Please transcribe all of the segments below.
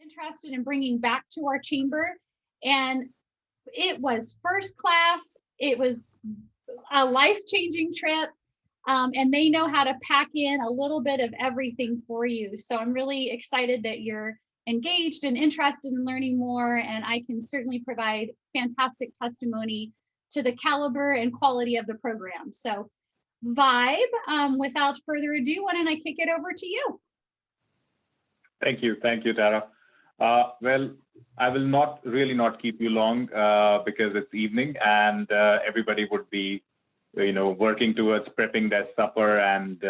interested in bringing back to our chamber. And it was first class. It was a life-changing trip. And they know how to pack in a little bit of everything for you. So I'm really excited that you're engaged and interested in learning more. And I can certainly provide fantastic testimony to the caliber and quality of the program. So Vaib, without further ado, why don't I kick it over to you? Thank you, Tara. Well, I will not keep you long because it's evening and everybody would be, working towards prepping their supper and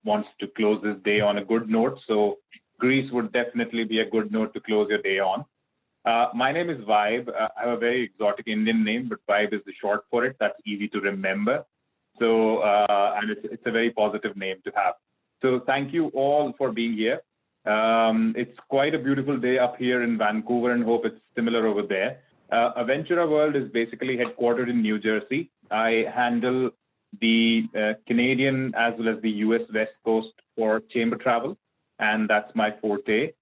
wants to close this day on a good note. So Greece would definitely be a good note to close your day on. My name is Vaib. I have a very exotic Indian name, but Vaib is the short for it. That's easy to remember. So, and it's a very positive name to have. So thank you all for being here. It's quite a beautiful day up here in Vancouver and hope it's similar over there. Aventura World is basically headquartered in New Jersey. I handle the Canadian as well as the US West Coast for chamber travel, and that's my forte.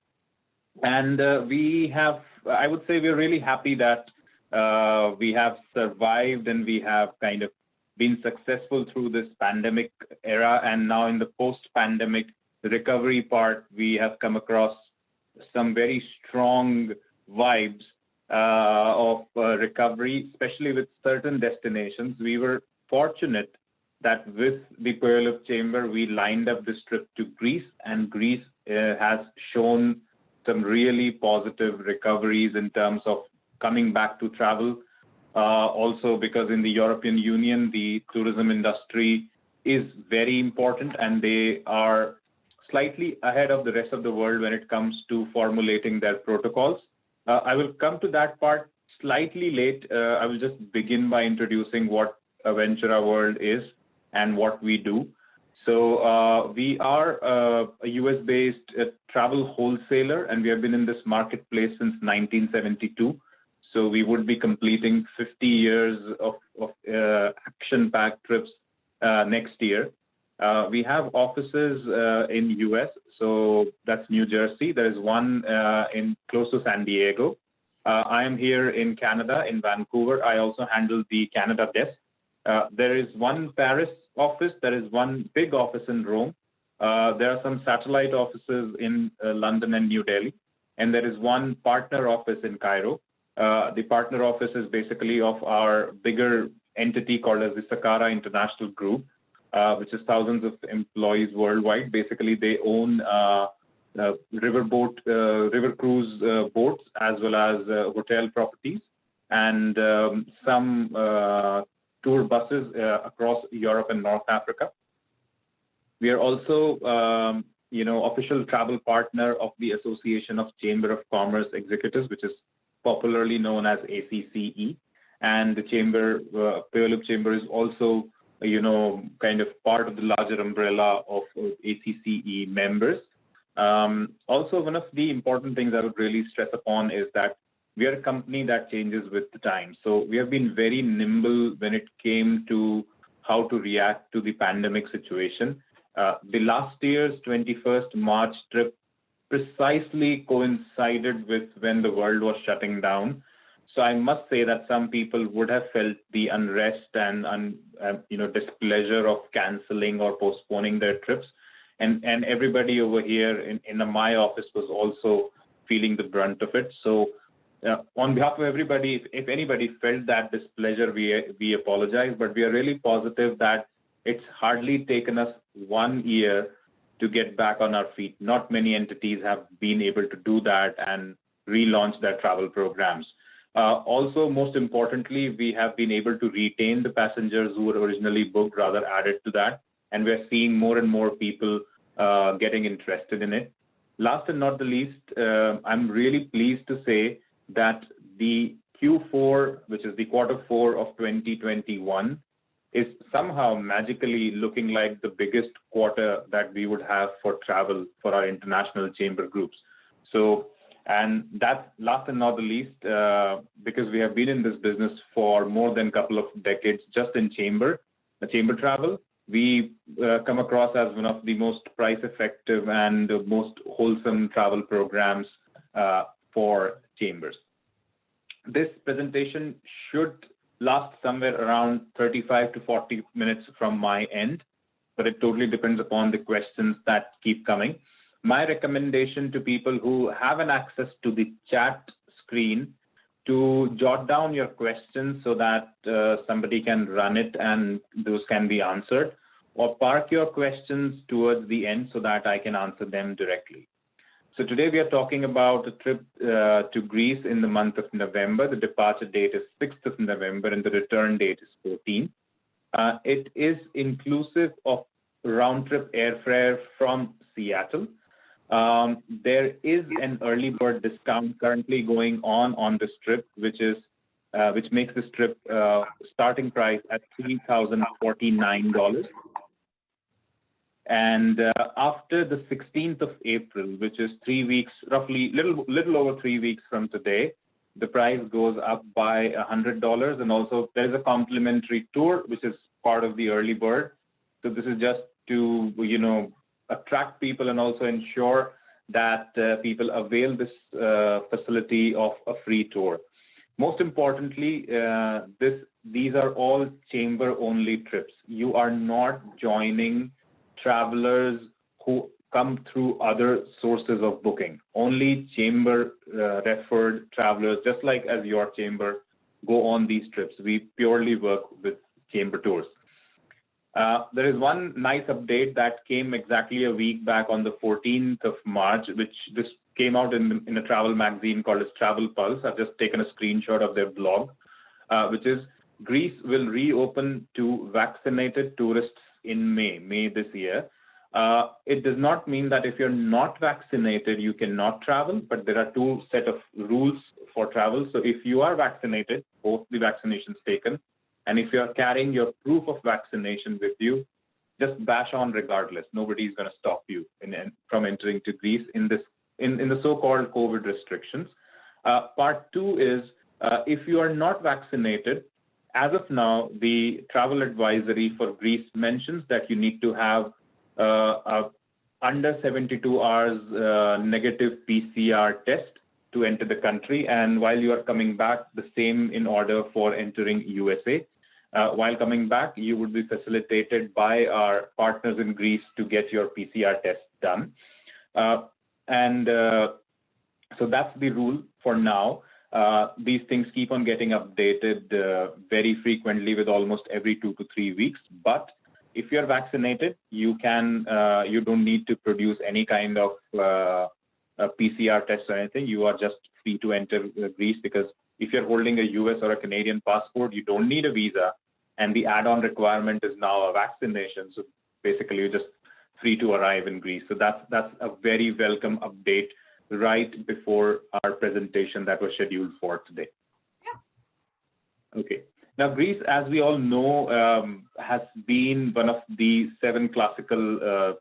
And I would say we're really happy that we have survived and we have kind of been successful through this pandemic era. And now in the post-pandemic recovery part, we have come across some very strong vibes of recovery, especially with certain destinations. We were fortunate that with the Pearl of Chamber, we lined up this trip to Greece, and Greece has shown some really positive recoveries in terms of coming back to travel. Also because in the European Union, the tourism industry is very important and they are slightly ahead of the rest of the world when it comes to formulating their protocols. I will come to that part slightly late. I will just begin by introducing what Aventura World is and what we do. So we are a US-based travel wholesaler, and we have been in this marketplace since 1972. So we would be completing 50 years of action-packed trips next year. We have offices in US, so that's New Jersey. There is one in close to San Diego. I am here in Canada, in Vancouver. I also handle the Canada desk. There is one Paris office. There is one big office in Rome. There are some satellite offices in London and New Delhi. And there is one partner office in Cairo. The partner office is basically of our bigger entity called as the Sakara International Group, which is thousands of employees worldwide. Basically, they own river cruise boats as well as hotel properties and some tour buses across Europe and North Africa. We are also, official travel partner of the Association of Chamber of Commerce Executives, which is popularly known as ACCE. And the Chamber, Pearl of Chamber is also, kind of part of the larger umbrella of ACCE members. Also, one of the important things I would really stress upon is that we are a company that changes with the time. So we have been very nimble when it came to how to react to the pandemic situation. The last year's 21st March trip precisely coincided with when the world was shutting down. So I must say that some people would have felt the unrest and displeasure of canceling or postponing their trips. And everybody over here in my office was also feeling the brunt of it. So on behalf of everybody, if anybody felt that displeasure, we apologize, but we are really positive that it's hardly taken us 1 year to get back on our feet. Not many entities have been able to do that and relaunch their travel programs. Also, most importantly, we have been able to retain the passengers who were originally booked, rather added to that. And we're seeing more and more people getting interested in it. Last and not the least, I'm really pleased to say that the Q4, which is the Q4 of 2021, is somehow magically looking like the biggest quarter that we would have for travel for our international chamber groups. So, and that's last and not the least, because we have been in this business for more than a couple of decades, just in chamber travel. We come across as one of the most price effective and most wholesome travel programs for chambers. This presentation should last somewhere around 35 to 40 minutes from my end, but it totally depends upon the questions that keep coming. My recommendation to people who have an access to the chat screen to jot down your questions so that somebody can run it and those can be answered, or park your questions towards the end so that I can answer them directly. So today we are talking about a trip to Greece in the month of November. The departure date is 6th of November and the return date is 14th. It is inclusive of round-trip airfare from Seattle. There is an early bird discount currently going on this trip, which makes this trip starting price at $3,049. And after the 16th of April, which is 3 weeks, roughly little over 3 weeks from today, the price goes up by $100. And also there is a complimentary tour, which is part of the early bird. So this is just to, attract people and also ensure that people avail this facility of a free tour. Most importantly, these are all chamber-only trips. You are not joining travelers who come through other sources of booking. Only chamber-referred travelers, just like as your chamber, go on these trips. We purely work with chamber tours. There is one nice update that came exactly a week back on the 14th of March, which this came out in a travel magazine called as Travel Pulse. I've just taken a screenshot of their blog, which is Greece will reopen to vaccinated tourists in May this year. It does not mean that if you're not vaccinated, you cannot travel, but there are two set of rules for travel. So if you are vaccinated, both the vaccinations taken, and if you're carrying your proof of vaccination with you, just bash on regardless. Nobody's going to stop you from entering to Greece in the so-called COVID restrictions. Part two is if you are not vaccinated, as of now, the travel advisory for Greece mentions that you need to have under 72 hours negative PCR test to enter the country. And while you are coming back, the same in order for entering USA. While coming back, you would be facilitated by our partners in Greece to get your PCR test done. So that's the rule for now. These things keep on getting updated very frequently with almost every 2 to 3 weeks. But if you're vaccinated, you don't need to produce any kind of PCR test or anything. You are just free to enter Greece, because if you're holding a US or a Canadian passport, you don't need a visa. And the add-on requirement is now a vaccination. So basically, you're just free to arrive in Greece. So that's a very welcome update right before our presentation that was scheduled for today. Yeah. Okay. Now, Greece, as we all know, has been one of the 7 classical,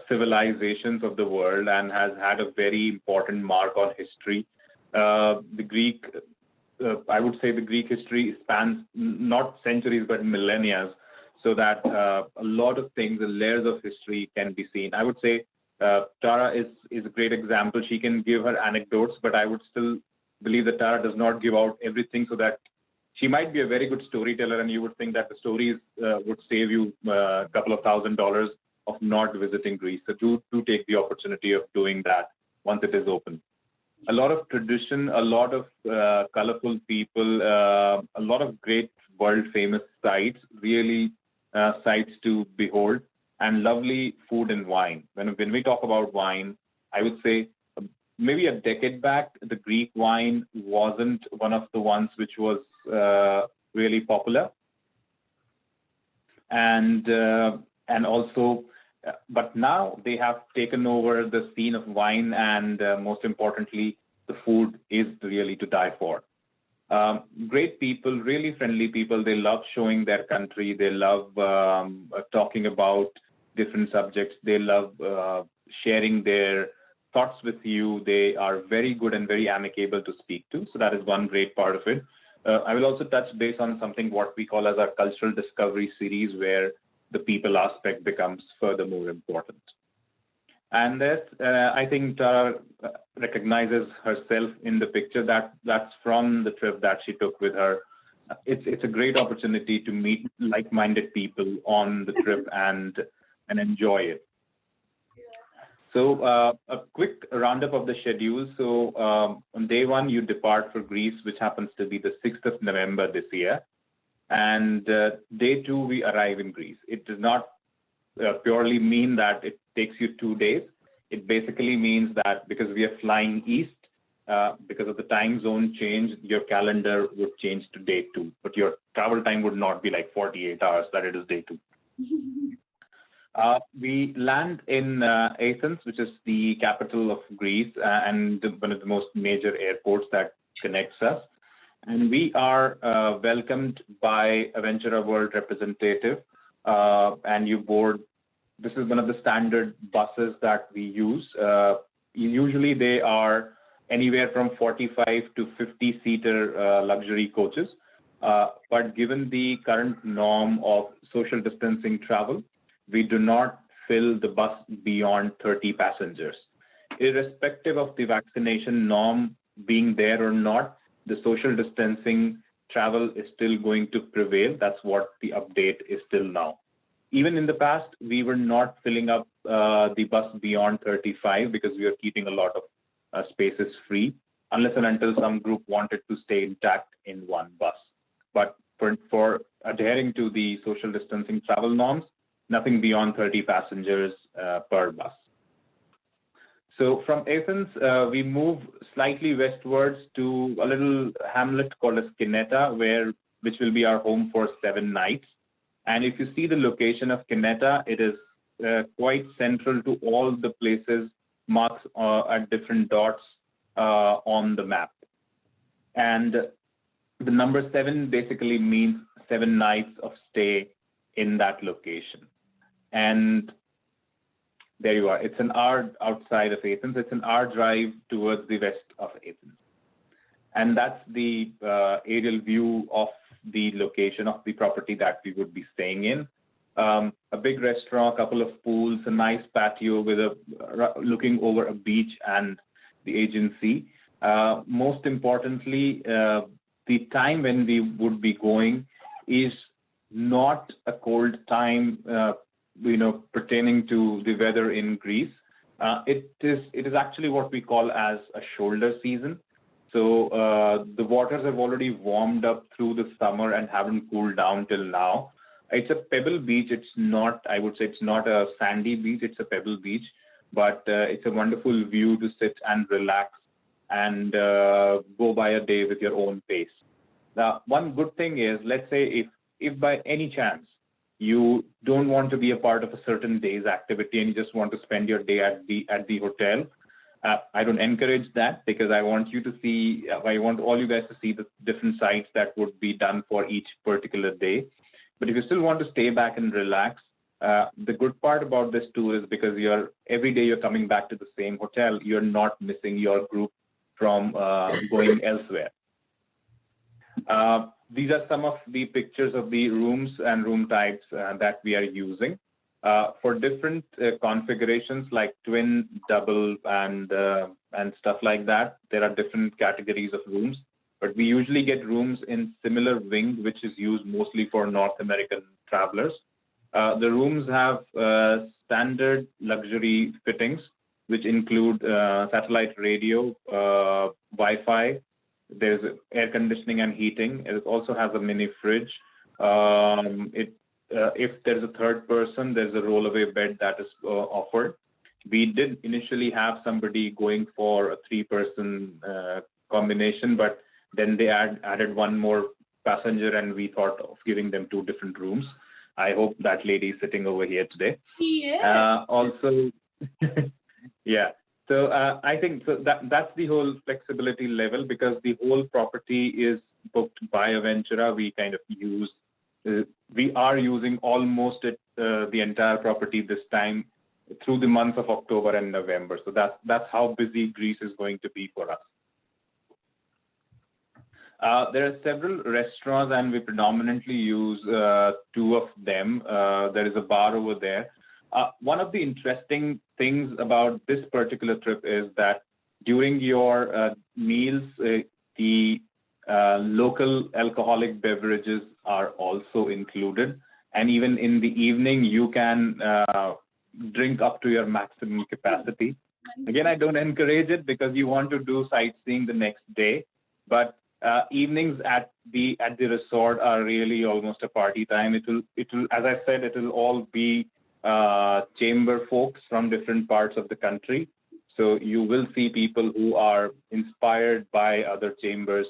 civilizations of the world and has had a very important mark on history. I would say the Greek history spans not centuries, but millennia, so that a lot of things, the layers of history can be seen. I would say Tara is a great example. She can give her anecdotes, but I would still believe that Tara does not give out everything, so that she might be a very good storyteller, and you would think that the stories would save you a couple of $1,000s of not visiting Greece. So do take the opportunity of doing that once it is open. A lot of tradition, a lot of colorful people, a lot of great world-famous sites, really sites to behold, and lovely food and wine. When we talk about wine, I would say maybe a decade back, the Greek wine wasn't one of the ones which was really popular. And also, but now they have taken over the scene of wine, and most importantly, the food is really to die for. Great people, really friendly people. They love showing their country. They love talking about different subjects. They love sharing their thoughts with you. They are very good and very amicable to speak to. So that is one great part of it. I will also touch base on something what we call as our cultural discovery series, where the people aspect becomes further more important. And I think Tara recognizes herself in the picture. That's from the trip that she took with her. It's a great opportunity to meet like-minded people on the trip and enjoy it. So a quick roundup of the schedule. So on day one, you depart for Greece, which happens to be the 6th of November this year. And day two, we arrive in Greece. It does not purely mean that it takes you 2 days. It basically means that because we are flying east, because of the time zone change, your calendar would change to day two, but your travel time would not be like 48 hours, that it is day two. We land in Athens, which is the capital of Greece and one of the most major airports that connects us. And we are welcomed by Aventura World representative, and you board. This is one of the standard buses that we use. Usually they are anywhere from 45 to 50-seater luxury coaches. But given the current norm of social distancing travel, we do not fill the bus beyond 30 passengers. Irrespective of the vaccination norm being there or not, the social distancing travel is still going to prevail. That's what the update is till now. Even in the past, we were not filling up the bus beyond 35 because we were keeping a lot of spaces free, unless and until some group wanted to stay intact in one bus. But for adhering to the social distancing travel norms, nothing beyond 30 passengers per bus. So from Athens, we move slightly westwards to a little hamlet called as Kinetta, which will be our home for 7 nights. And if you see the location of Kinetta, it is quite central to all the places marked at different dots on the map. And the number 7 basically means 7 nights of stay in that location. And there you are. It's an hour outside of Athens. It's an hour drive towards the west of Athens. And that's the aerial view of the location of the property that we would be staying in. A big restaurant, a couple of pools, a nice patio with looking over a beach and the Aegean Sea. Most importantly, the time when we would be going is not a cold time, pertaining to the weather in Greece. It is actually what we call as a shoulder season. So the waters have already warmed up through the summer and haven't cooled down till now. It's a pebble beach. It's not, I would say it's not a sandy beach. It's a pebble beach, but it's a wonderful view to sit and relax and go by a day with your own pace. Now, one good thing is, let's say if by any chance you don't want to be a part of a certain day's activity and you just want to spend your day at the hotel, I don't encourage that, because I want all you guys to see the different sites that would be done for each particular day. But if you still want to stay back and relax, the good part about this tour is because every day you're coming back to the same hotel, you're not missing your group from going elsewhere. These are some of the pictures of the rooms and room types that we are using. For different configurations like twin, double, and stuff like that, there are different categories of rooms. But we usually get rooms in similar wing, which is used mostly for North American travelers. The rooms have standard luxury fittings, which include satellite radio, Wi-Fi. There's air conditioning and heating. It also has a mini fridge. If there's a third person, there's a rollaway bed that is offered. We did initially have somebody going for a 3-person combination, but then they added one more passenger, and we thought of giving them 2 different rooms. I hope that lady is sitting over here today. Yeah. Also, yeah. So I think that's the whole flexibility level, because the whole property is booked by Aventura. We kind of we are using almost the entire property this time through the month of October and November. So that's how busy Greece is going to be for us. There are several restaurants, and we predominantly use 2 of them. There is a bar over there. One of the interesting things about this particular trip is that during your meals, the local alcoholic beverages are also included. And even in the evening, you can drink up to your maximum capacity. Again, I don't encourage it because you want to do sightseeing the next day. But evenings at the resort are really almost a party time. It'll, as I said, it'll all be chamber folks from different parts of the country. So you will see people who are inspired by other chambers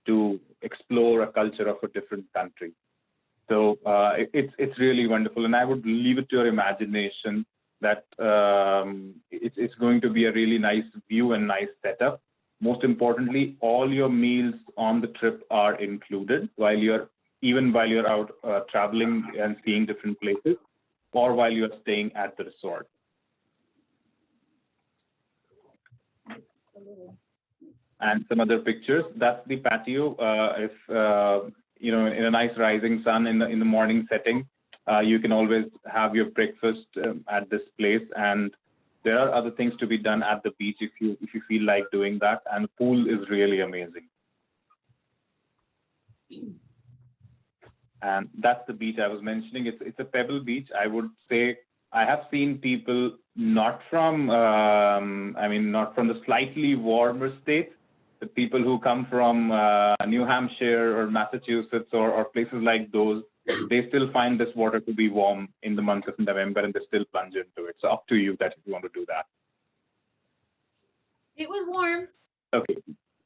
to explore a culture of a different country. So it's really wonderful, and I would leave it to your imagination that it's going to be a really nice view and nice setup. Most importantly, all your meals on the trip are included while you're out traveling and seeing different places, or while you're staying at the resort. And some other pictures. That's the patio. If in a nice rising sun in the morning setting, you can always have your breakfast at this place. And there are other things to be done at the beach if you feel like doing that. And the pool is really amazing. And that's the beach I was mentioning. It's a pebble beach. I would say I have seen people not from the slightly warmer states, but people who come from New Hampshire or Massachusetts or places like those, they still find this water to be warm in the month of November, and they still plunge into it. So up to you that if you want to do that. It was warm. Okay.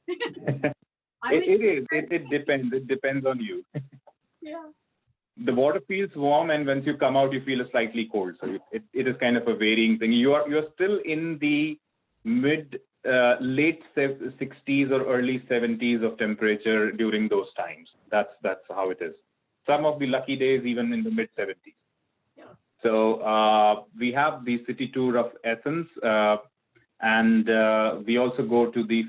It is. It depends. It depends on you. Yeah. The water feels warm, and once you come out, you feel slightly cold. So it is kind of a varying thing. You're still in the late 60s or early 70s of temperature during those times. That's how it is. Some of the lucky days even in the mid 70s. Yeah. So we have the city tour of Athens, and we also go to the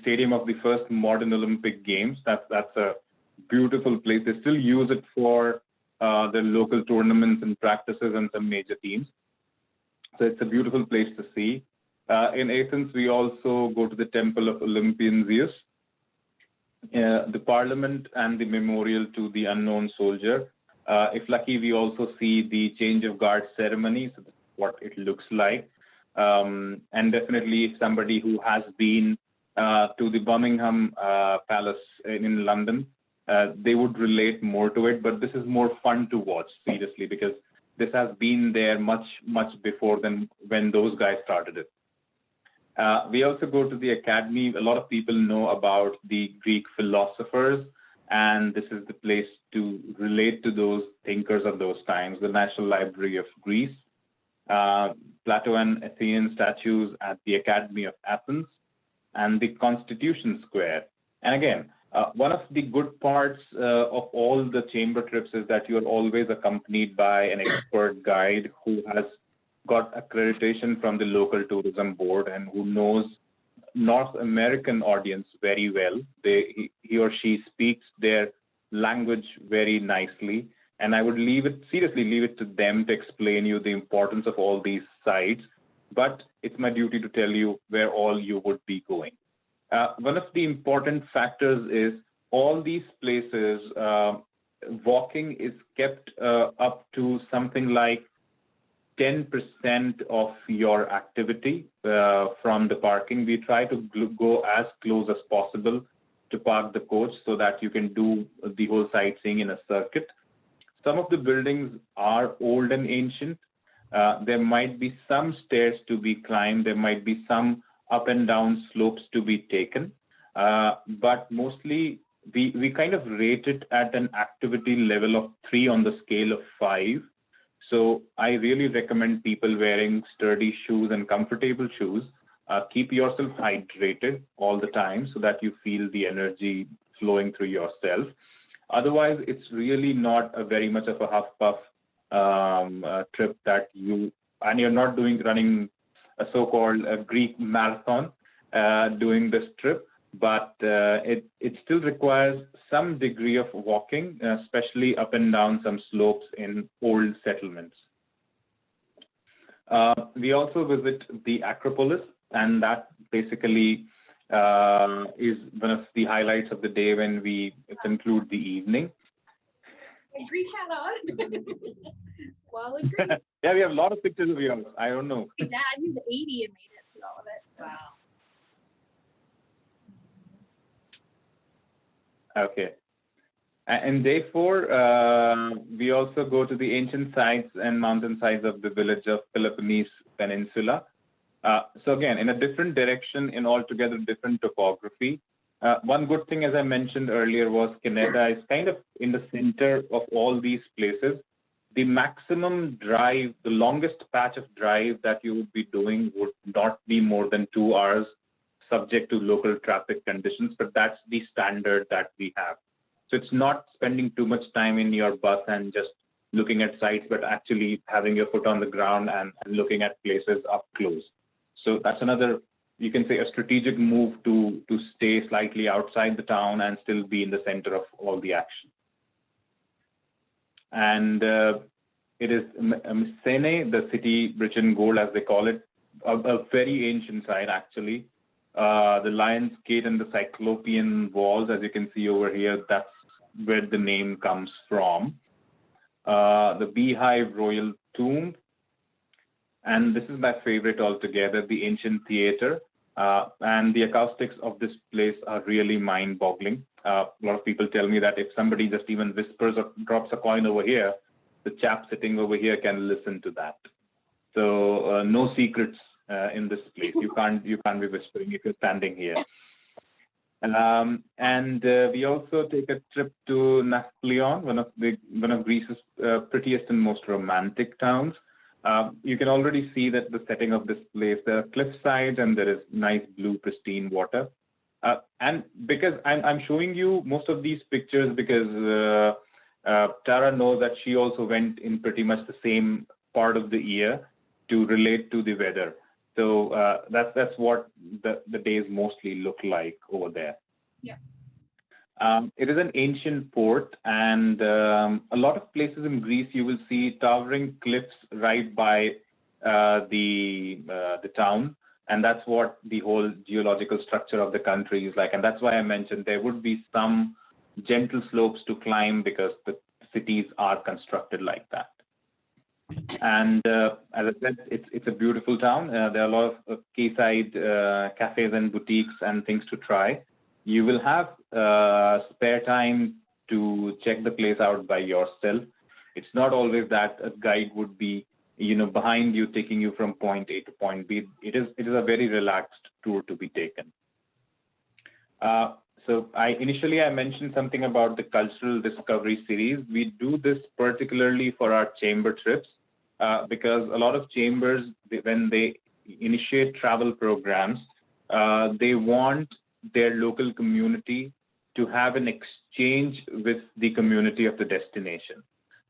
stadium of the first modern Olympic Games. That's a beautiful place. They still use it for the local tournaments and practices and some major teams. So it's a beautiful place to see. In Athens, we also go to the temple of Olympian Zeus, the parliament, and the memorial to the unknown soldier. If lucky, we also see the change of guard ceremony, so that's what it looks like. And definitely, if somebody who has been to the Buckingham Palace in London, they would relate more to it, but this is more fun to watch, seriously, because this has been there much, much before than when those guys started it. We also go to the academy. A lot of people know about the Greek philosophers, and this is the place to relate to those thinkers of those times. The National Library of Greece, Plato and Athenian statues at the Academy of Athens, and the Constitution Square. And again, one of the good parts of all the chamber trips is that you're always accompanied by an expert guide who has got accreditation from the local tourism board and who knows North American audience very well. He or she speaks their language very nicely. And I would seriously leave it to them to explain you the importance of all these sites. But it's my duty to tell you where all you would be going. One of the important factors is all these places, walking is kept up to something like 10% of your activity from the parking. We try to go as close as possible to park the coach so that you can do the whole sightseeing in a circuit. Some of the buildings are old and ancient. There might be some stairs to be climbed. There might be some up and down slopes to be taken. But mostly we kind of rate it at an activity level of 3 on the scale of 5. So I really recommend people wearing sturdy shoes and comfortable shoes. Keep yourself hydrated all the time so that you feel the energy flowing through yourself. Otherwise, it's really not a very much of a huff-puff trip that you're not running a so-called Greek marathon doing this trip, but it still requires some degree of walking, especially up and down some slopes in old settlements. We also visit the Acropolis, and that basically is one of the highlights of the day when we conclude the evening. Greek hat on. Well, agreed. Yeah, we have a lot of pictures of yours. I don't know. My dad, he was 80 and made it through all of it. So. Wow. Okay. And day 4, we also go to the ancient sites and mountainsides of the village of Peloponnese Peninsula. So again, in a different direction, in altogether different topography. One good thing, as I mentioned earlier, was Kinetta is kind of in the center of all these places. The maximum drive, the longest patch of drive that you would be doing would not be more than 2 hours, subject to local traffic conditions, but that's the standard that we have. So it's not spending too much time in your bus and just looking at sites, but actually having your foot on the ground and looking at places up close. So that's another, you can say, a strategic move to stay slightly outside the town and still be in the center of all the action. And it is Mycenae, the city rich in gold, as they call it, a very ancient site, actually. The Lion's Gate and the Cyclopean walls, as you can see over here, that's where the name comes from. The Beehive Royal Tomb, and this is my favorite altogether, the Ancient Theater. And the acoustics of this place are really mind-boggling. A lot of people tell me that if somebody just even whispers or drops a coin over here, the chap sitting over here can listen to that. So no secrets in this place. You can't be whispering if you're standing here. And we also take a trip to Nafplion, one of Greece's prettiest and most romantic towns. You can already see that the setting of this place, there are cliff sides and there is nice blue pristine water. And because I'm showing you most of these pictures because Tara knows that she also went in pretty much the same part of the year to relate to the weather. So that's what the days mostly look like over there. Yeah. It is an ancient port, and a lot of places in Greece you will see towering cliffs right by the town, and that's what the whole geological structure of the country is like. And that's why I mentioned there would be some gentle slopes to climb because the cities are constructed like that. And as I said, it's a beautiful town. There are a lot of quayside cafes and boutiques and things to try. You will have spare time to check the place out by yourself. It's not always that a guide would be, behind you, taking you from point A to point B. It is a very relaxed tour to be taken. So initially I mentioned something about the cultural discovery series. We do this particularly for our chamber trips because a lot of chambers, when they initiate travel programs, they want their local community to have an exchange with the community of the destination.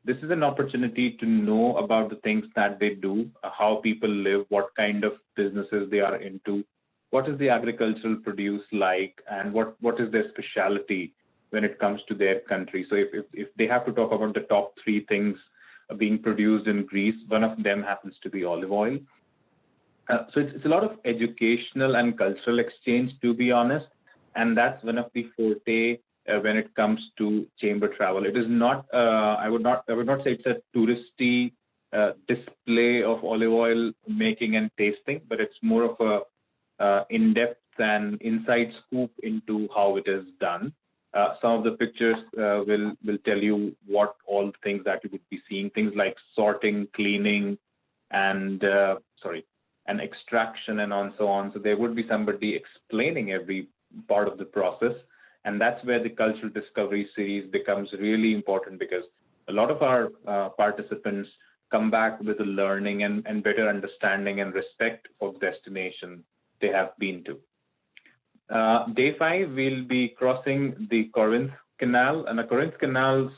This is an opportunity to know about the things that they do, how people live, what kind of businesses they are into, what is the agricultural produce like, and what is their specialty when it comes to their country. So if they have to talk about the top 3 things being produced in Greece, one of them happens to be olive oil. So it's a lot of educational and cultural exchange, to be honest, and that's one of the forte when it comes to chamber travel. It is not, I would not say it's a touristy display of olive oil making and tasting, but it's more of a in-depth and inside scoop into how it is done. Some of the pictures will tell you what all things that you would be seeing, things like sorting, cleaning, and extraction and so on. So there would be somebody explaining every part of the process. And that's where the cultural discovery series becomes really important because a lot of our participants come back with a learning and better understanding and respect for the destination they have been to. Day 5, we'll be crossing the Corinth Canal, and the Corinth Canal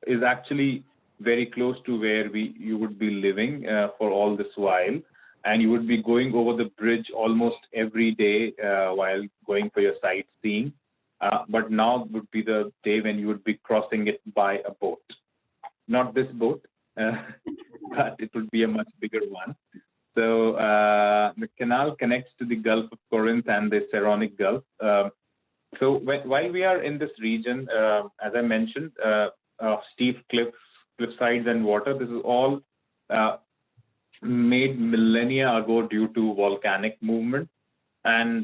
is actually very close to where you would be living for all this while. And you would be going over the bridge almost every day while going for your sightseeing. But now would be the day when you would be crossing it by a boat. Not this boat, but it would be a much bigger one. So the canal connects to the Gulf of Corinth and the Saronic Gulf. So while we are in this region, as I mentioned, of steep cliff sides and water, this is all made millennia ago due to volcanic movement. And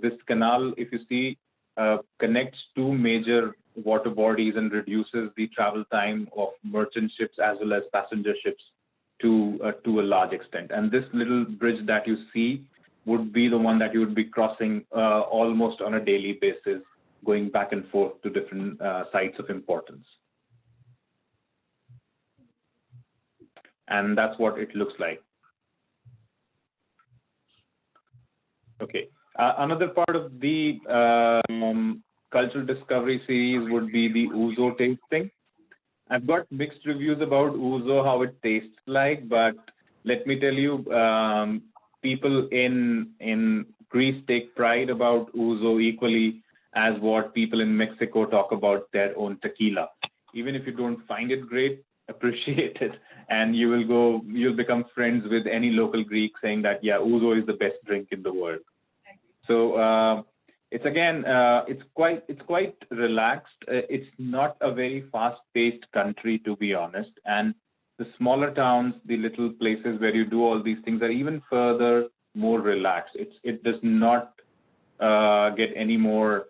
this canal, if you see, connects two major water bodies and reduces the travel time of merchant ships as well as passenger ships to a large extent. And this little bridge that you see would be the one that you would be crossing almost on a daily basis, going back and forth to different sites of importance. And that's what it looks like. Okay. Another part of the cultural discovery series would be the ouzo tasting. I've got mixed reviews about ouzo, how it tastes like, but let me tell you, people in Greece take pride about ouzo equally as what people in Mexico talk about their own tequila. Even if you don't find it great, appreciate it, and you'll become friends with any local Greek saying that, yeah, ouzo is the best drink in the world. So it's again, it's quite relaxed. It's not a very fast-paced country, to be honest. And the smaller towns, the little places where you do all these things are even further more relaxed. It does not get any more,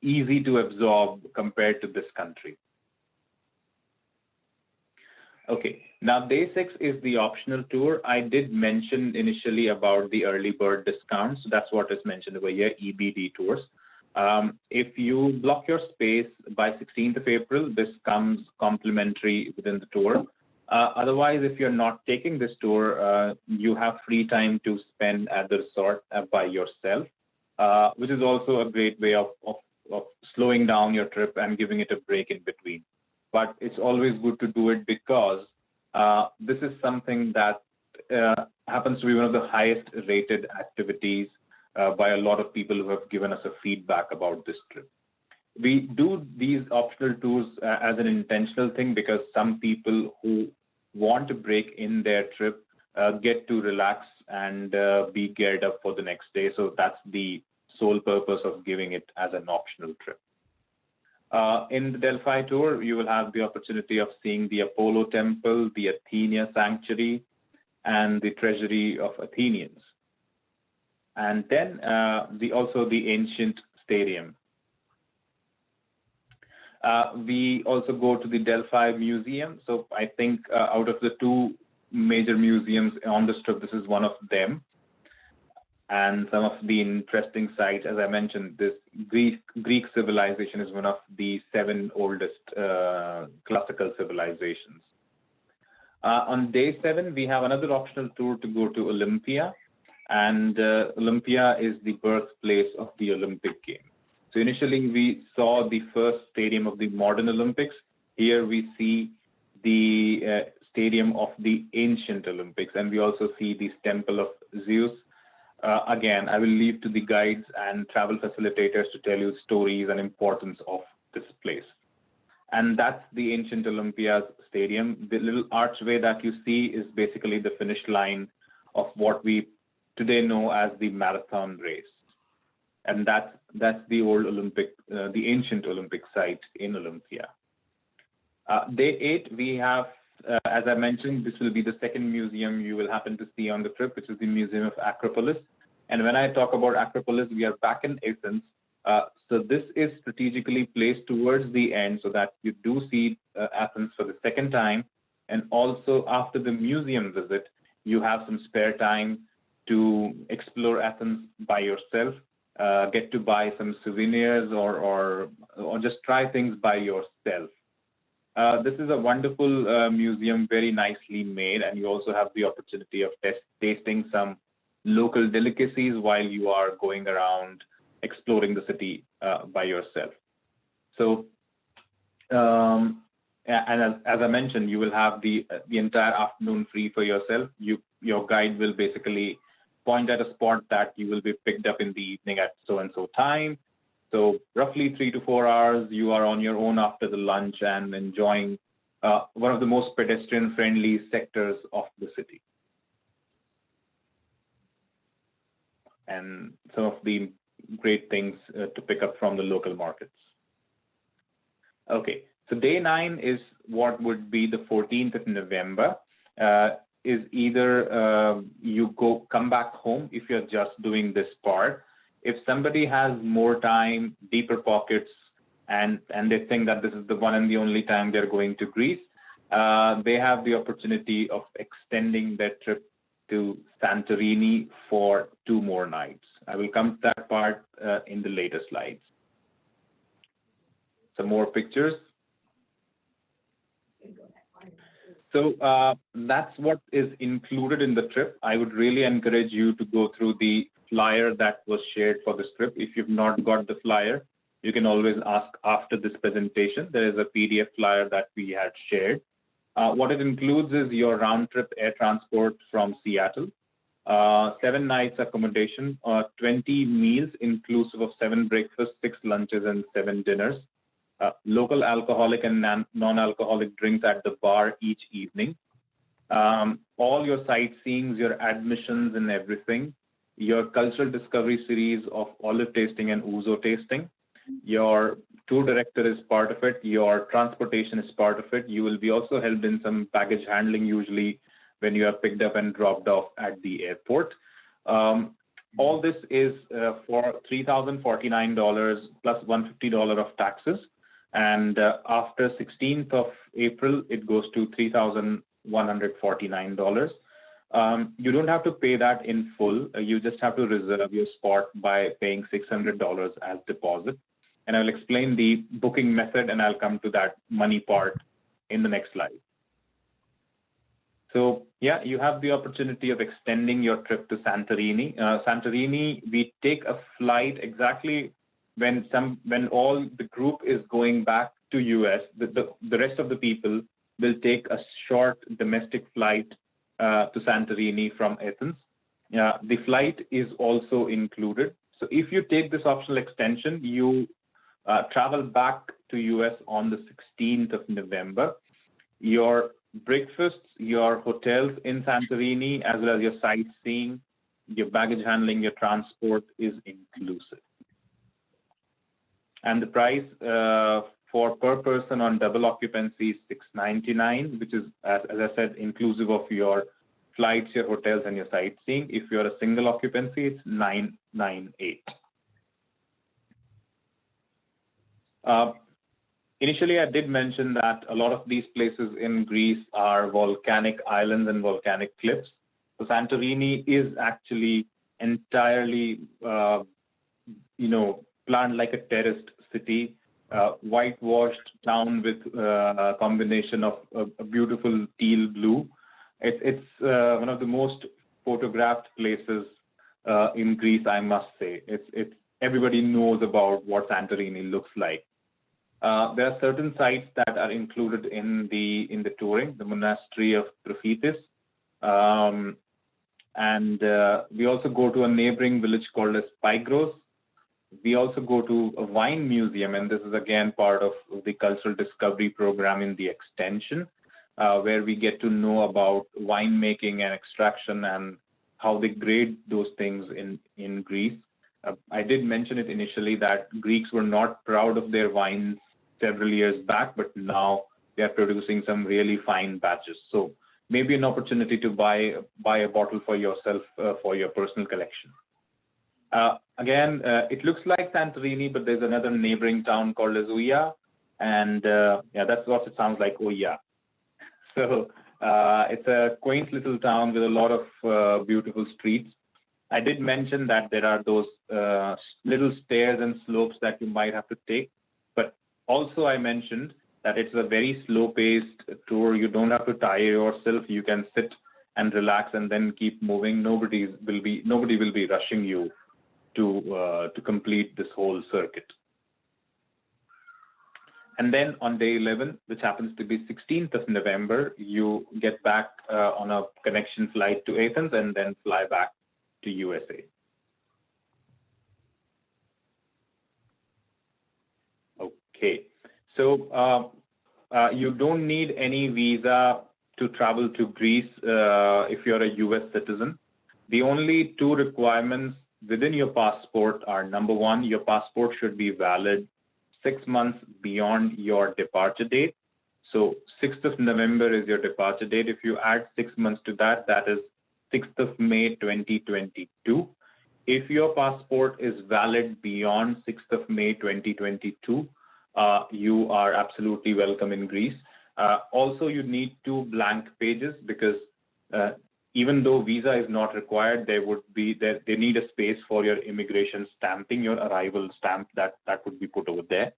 easy to absorb compared to this country. Okay, now day 6 is the optional tour. I did mention initially about the early bird discounts. That's what is mentioned over here, EBD tours. If you block your space by 16th of April, this comes complimentary within the tour. Otherwise, if you're not taking this tour, you have free time to spend at the resort by yourself, which is also a great way of slowing down your trip and giving it a break in between. But it's always good to do it because this is something that happens to be one of the highest rated activities by a lot of people who have given us a feedback about this trip. We do these optional tours as an intentional thing because some people who want to break in their trip get to relax and be geared up for the next day. So that's the sole purpose of giving it as an optional trip. In the Delphi tour, you will have the opportunity of seeing the Apollo Temple, the Athena Sanctuary, and the Treasury of Athenians. And then also the Ancient Stadium. We also go to the Delphi Museum. So I think out of the two major museums on this trip, this is one of them. And some of the interesting sites, as I mentioned, this Greek civilization is one of the 7 oldest classical civilizations. On day 7, we have another optional tour to go to Olympia. And Olympia is the birthplace of the Olympic Games. So initially, we saw the first stadium of the modern Olympics. Here we see the stadium of the ancient Olympics. And we also see this temple of Zeus. Again, I will leave to the guides and travel facilitators to tell you stories and importance of this place. And that's the ancient Olympia's stadium. The little archway that you see is basically the finish line of what we today know as the marathon race. And that's the old Olympic, the ancient Olympic site in Olympia. Day 8, we have, as I mentioned, this will be the second museum you will happen to see on the trip, which is the Museum of Acropolis. And when I talk about Acropolis, we are back in Athens. So this is strategically placed towards the end so that you do see Athens for the second time. And also after the museum visit, you have some spare time to explore Athens by yourself, get to buy some souvenirs or just try things by yourself. This is a wonderful museum, very nicely made, and you also have the opportunity of tasting some local delicacies while you are going around exploring the city by yourself. So, and as I mentioned, you will have the entire afternoon free for yourself. Your guide will basically point at a spot that you will be picked up in the evening at so-and-so time. So roughly 3 to 4 hours, you are on your own after the lunch and enjoying one of the most pedestrian-friendly sectors of the city. and some of the great things to pick up from the local markets. Okay, so day 9 is what would be the 14th of November. Is either you come back home if you're just doing this part. If somebody has more time, deeper pockets, and they think that this is the one and the only time they're going to Greece, they have the opportunity of extending their trip to Santorini for 2 more nights. I will come to that part in the later slides. Some more pictures. So that's what is included in the trip. I would really encourage you to go through the flyer that was shared for this trip. If you've not got the flyer, you can always ask after this presentation. There is a PDF flyer that we had shared. What it includes is your round-trip air transport from Seattle, 7 nights accommodation, 20 meals inclusive of 7 breakfasts, 6 lunches, and 7 dinners. Local alcoholic and non-alcoholic drinks at the bar each evening. All your sightseeings, your admissions and everything. Your cultural discovery series of olive tasting and ouzo tasting. Your tour director is part of it. Your transportation is part of it. You will be also helped in some baggage handling, usually when you are picked up and dropped off at the airport. All this is for $3,049 plus $150 of taxes. And after 16th of April, it goes to $3,149. You don't have to pay that in full. You just have to reserve your spot by paying $600 as deposit. And I'll explain the booking method, and I'll come to that money part in the next slide. So yeah, you have the opportunity of extending your trip to Santorini. Santorini, we take a flight exactly when all the group is going back to US. The rest of the people will take a short domestic flight to Santorini from Athens. The flight is also included. So if you take this optional extension, you travel back to US on the 16th of November. Your breakfasts, your hotels in Santorini, as well as your sightseeing, your baggage handling, your transport is inclusive. And the price for per person on double occupancy is $699, which is, as I said, inclusive of your flights, your hotels, and your sightseeing. If you're a single occupancy, it's $998. Initially, I did mention that a lot of these places in Greece are volcanic islands and volcanic cliffs. So Santorini is actually entirely, planned like a terraced city, whitewashed town with a combination of a beautiful teal blue. It's one of the most photographed places in Greece, I must say. It's everybody knows about what Santorini looks like. There are certain sites that are included in the touring, the monastery of Prophetis, and we also go to a neighboring village called as Pygros. We also go to a wine museum, and this is again part of the cultural discovery program in the extension, where we get to know about winemaking and extraction and how they grade those things in Greece. I did mention it initially that Greeks were not proud of their wines several years back, but now they are producing some really fine batches. So maybe an opportunity to buy a bottle for yourself for your personal collection. Again, it looks like Santorini, but there's another neighboring town called as Ouia, and yeah, that's what it sounds like, Ouia. So it's a quaint little town with a lot of beautiful streets. I did mention that there are those little stairs and slopes that you might have to take, but also I mentioned that it's a very slow-paced tour. You don't have to tire yourself. You can sit and relax and then keep moving. Nobody will be rushing you to complete this whole circuit. And then on day 11, which happens to be 16th of November, you get back on a connection flight to Athens and then fly back to USA. Okay, so you don't need any visa to travel to Greece if you're a US citizen. The only 2 requirements within your passport are, number one, your passport should be valid 6 months beyond your departure date. So 6th of November is your departure date. If you add 6 months to that, that is 6th of May 2022. If your passport is valid beyond 6th of May 2022, you are absolutely welcome in Greece. Also, you need 2 blank pages because even though visa is not required, they need a space for your immigration stamping, your arrival stamp that would be put over there.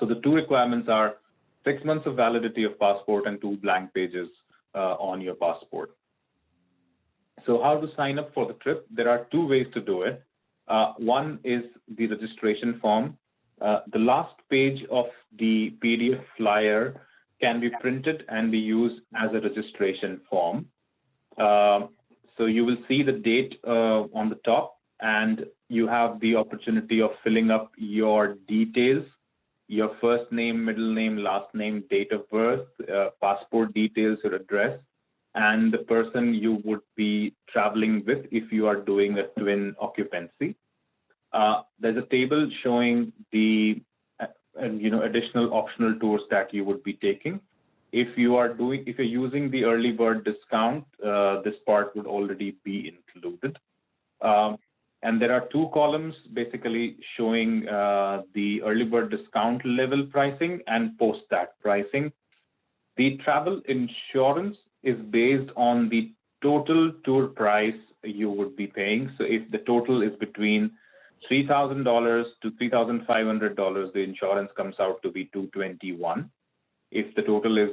So the 2 requirements are 6 months of validity of passport and 2 blank pages on your passport. So how to sign up for the trip? There are 2 ways to do it. One is the registration form. The last page of the PDF flyer can be printed and be used as a registration form. So you will see the date on the top, and you have the opportunity of filling up your details, your first name, middle name, last name, date of birth, passport details, your address, and the person you would be traveling with if you are doing a twin occupancy. There's a table showing the additional optional tours that you would be taking. If you're using the early bird discount, this part would already be included. And there are 2 columns basically showing the early bird discount level pricing and post that pricing. The travel insurance is based on the total tour price you would be paying. So if the total is between $3,000 to $3,500, the insurance comes out to be $221. If the total is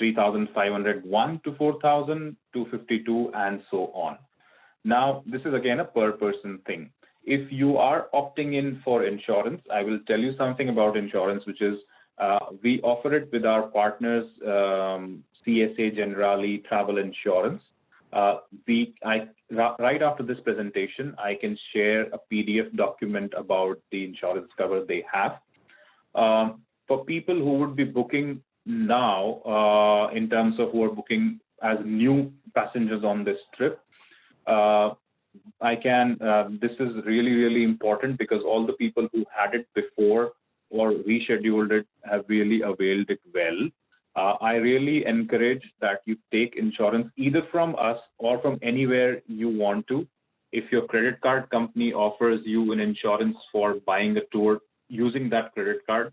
$3,501 to $4,000, $252, and so on. Now, this is again a per person thing. If you are opting in for insurance, I will tell you something about insurance, which is we offer it with our partners, CSA Generali Travel Insurance. Right after this presentation, I can share a PDF document about the insurance cover they have. For people who would be booking now, in terms of who are booking as new passengers on this trip, this is really, really important because all the people who had it before or rescheduled it have really availed it well. I really encourage that you take insurance either from us or from anywhere you want to. If your credit card company offers you an insurance for buying a tour using that credit card,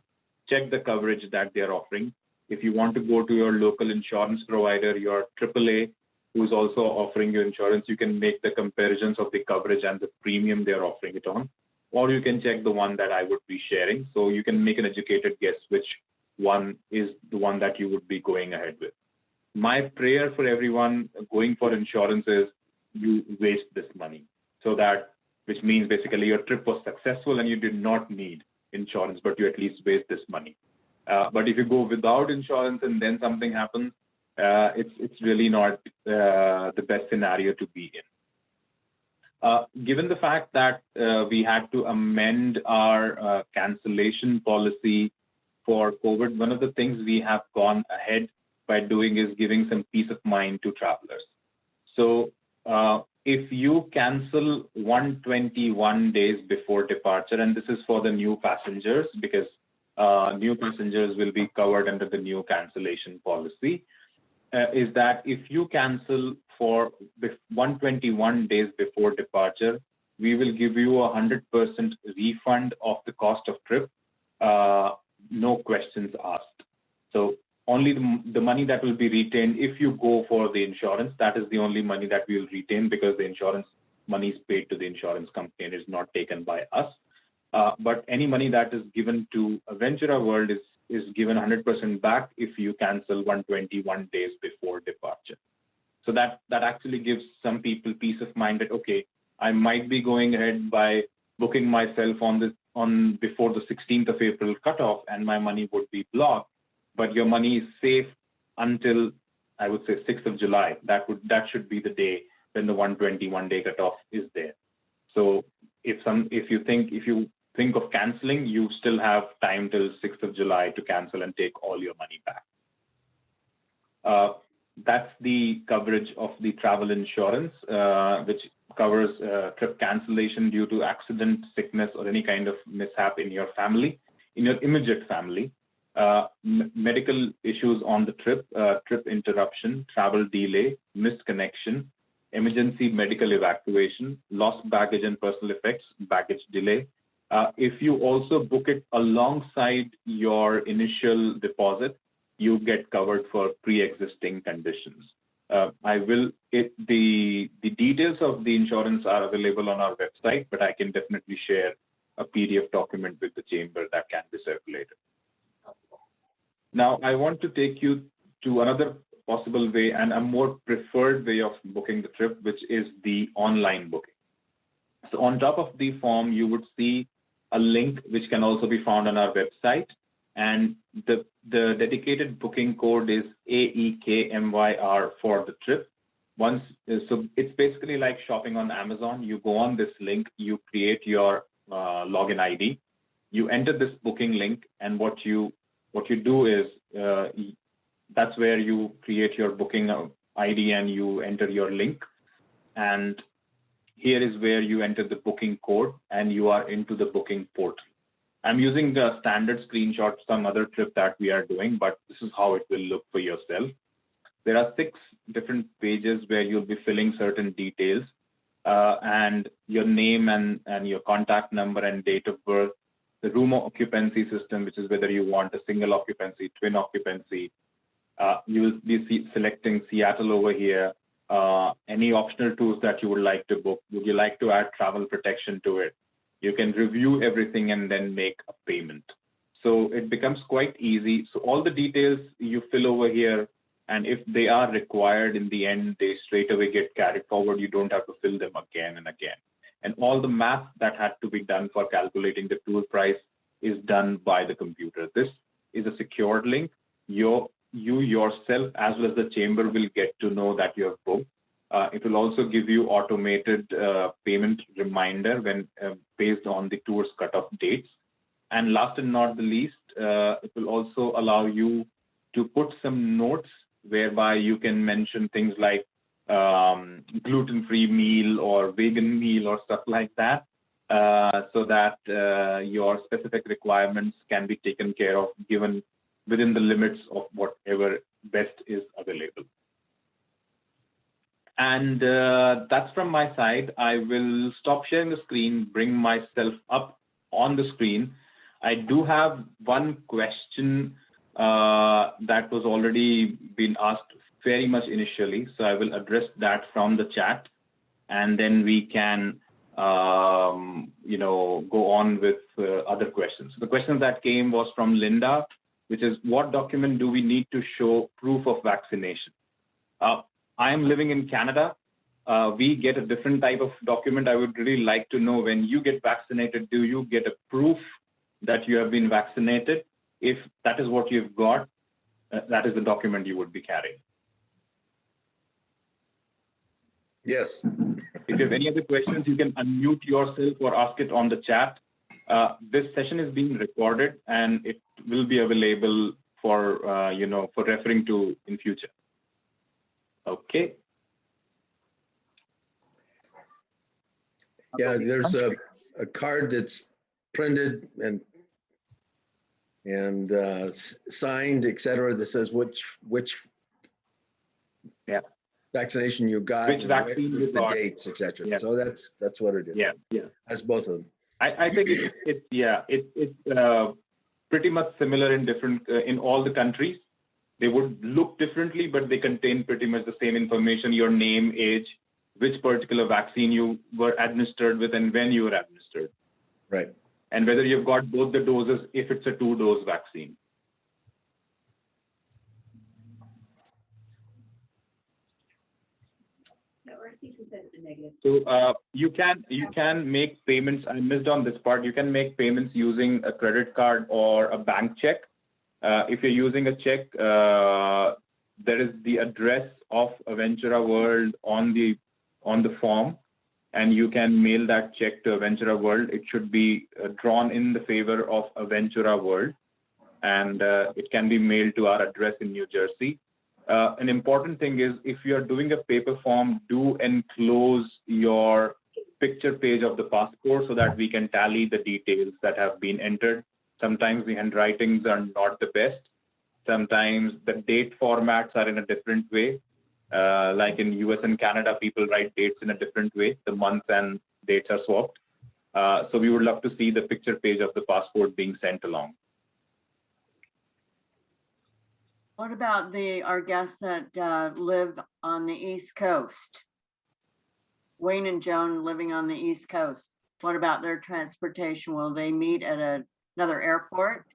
check the coverage that they're offering. If you want to go to your local insurance provider, your AAA, who's also offering you insurance, you can make the comparisons of the coverage and the premium they're offering it on. Or you can check the one that I would be sharing. So you can make an educated guess which one is the one that you would be going ahead with. My prayer for everyone going for insurance is you waste this money. Which means basically your trip was successful and you did not need insurance, but you at least waste this money. But if you go without insurance and then something happens, it's really not the best scenario to be in. Given the fact that we had to amend our cancellation policy for COVID, one of the things we have gone ahead by doing is giving some peace of mind to travelers. So if you cancel 121 days before departure, and this is for the new passengers because new passengers will be covered under the new cancellation policy, is that if you cancel for 121 days before departure, we will give you 100% refund of the cost of trip, no questions asked. So only the money that will be retained if you go for the insurance, that is the only money that we will retain because the insurance money is paid to the insurance company and is not taken by us. But any money that is given to Aventura World is given 100% back if you cancel 121 days before departure. So that actually gives some people peace of mind that, okay, I might be going ahead by booking myself before the 16th of April cutoff and my money would be blocked, but your money is safe until, I would say, 6th of July. That should be the day when the 121-day cutoff is there. So if you think of canceling, you still have time till 6th of July to cancel and take all your money back. That's the coverage of the travel insurance, which covers trip cancellation due to accident, sickness, or any kind of mishap in your family, in your immediate family, medical issues on the trip, trip interruption, travel delay, missed connection, emergency medical evacuation, lost baggage and personal effects, baggage delay. If you also book it alongside your initial deposit, you get covered for pre-existing conditions. The details of the insurance are available on our website, but I can definitely share a PDF document with the chamber that can be circulated. Now, I want to take you to another possible way and a more preferred way of booking the trip, which is the online booking. So on top of the form, you would see a link which can also be found on our website. And the dedicated booking code is AEKMYR for the trip. So it's basically like shopping on Amazon. You go on this link, you create your login ID, you enter this booking link, and what you do is that's where you create your booking ID and you enter your link. And here is where you enter the booking code and you are into the booking portal. I'm using the standard screenshot of some other trip that we are doing, but this is how it will look for yourself. There are 6 different pages where you'll be filling certain details and your name and your contact number and date of birth, the room occupancy system, which is whether you want a single occupancy, twin occupancy. You will be selecting Seattle over here. Any optional tours that you would like to book. Would you like to add travel protection to it? You can review everything and then make a payment. So it becomes quite easy. So all the details you fill over here, and if they are required in the end, they straight away get carried forward. You don't have to fill them again and again. And all the math that had to be done for calculating the tour price is done by the computer. This is a secured link. You yourself, as well as the chamber, will get to know that you have booked. It will also give you automated payment reminder when based on the tour's cutoff dates. And last and not the least, it will also allow you to put some notes whereby you can mention things like gluten-free meal or vegan meal or stuff like that, so that your specific requirements can be taken care of given within the limits of whatever best is available. And that's from my side. I will stop sharing the screen, bring myself up on the screen. I do have one question that was already been asked very much initially. So I will address that from the chat, and then we can go on with other questions. The question that came was from Linda, which is, what document do we need to show proof of vaccination? I am living in Canada. We get a different type of document. I would really like to know, when you get vaccinated, do you get a proof that you have been vaccinated? If that is what you've got, that is the document you would be carrying. Yes. If you have any other questions, you can unmute yourself or ask it on the chat. This session is being recorded and it will be available for for referring to in future. Okay. Yeah, there's a card that's printed and signed, etc., that says which vaccination you got, which vaccine you the got, dates, etc. Yeah. So that's what it is. Yeah. That's both of them. I think it's pretty much similar in different in all the countries. They would look differently, but they contain pretty much the same information: your name, age, which particular vaccine you were administered with, and when you were administered. Right. And whether you've got both the doses, if it's a 2-dose vaccine. So you can make payments. I missed on this part. You can make payments using a credit card or a bank check. If you're using a check, there is the address of Aventura World on the form, and you can mail that check to Aventura World. It should be drawn in the favor of Aventura World, and it can be mailed to our address in New Jersey. An important thing is if you're doing a paper form, do enclose your picture page of the passport so that we can tally the details that have been entered. Sometimes the handwritings are not the best. Sometimes the date formats are in a different way. Like in US and Canada, people write dates in a different way. The months and dates are swapped. So we would love to see the picture page of the passport being sent along. What about our guests that live on the East Coast? Wayne and Joan living on the East Coast. What about their transportation? Will they meet at another airport?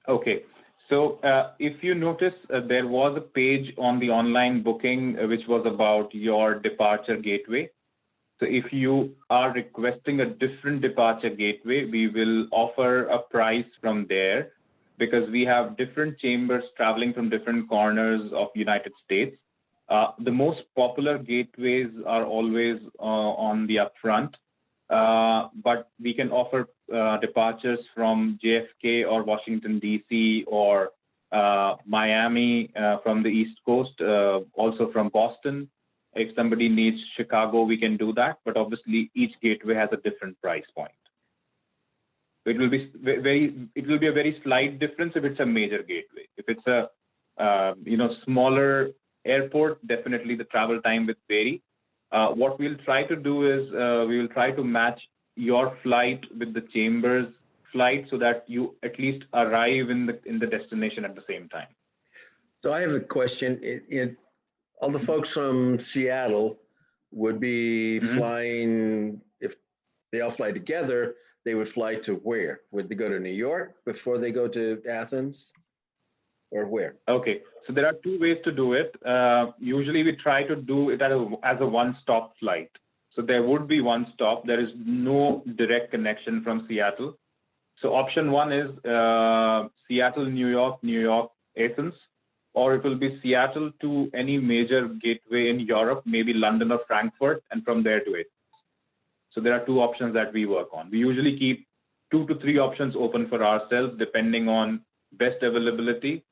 Okay. So if you notice, there was a page on the online booking which was about your departure gateway. So if you are requesting a different departure gateway, we will offer a price from there because we have different chambers traveling from different corners of United States. The most popular gateways are always on the upfront, but we can offer departures from JFK or Washington, D.C. or Miami from the East Coast, also from Boston. If somebody needs Chicago, we can do that. But obviously, each gateway has a different price point. It will be a very slight difference if it's a major gateway. If it's a smaller airport, definitely the travel time will vary. What we'll try to do is we will try to match your flight with the chamber's flight so that you at least arrive in the destination at the same time. So I have a question. All the folks from Seattle would be flying, if they all fly together, they would fly to where? Would they go to New York before they go to Athens, or where? Okay, so there are two ways to do it. Usually we try to do it as a one-stop flight. So there would be one stop. There is no direct connection from Seattle. So option one is Seattle, New York, Athens, or it will be Seattle to any major gateway in Europe, maybe London or Frankfurt, and from there to Athens. So there are two options that we work on. We usually keep 2 to 3 options open for ourselves, depending on best availability,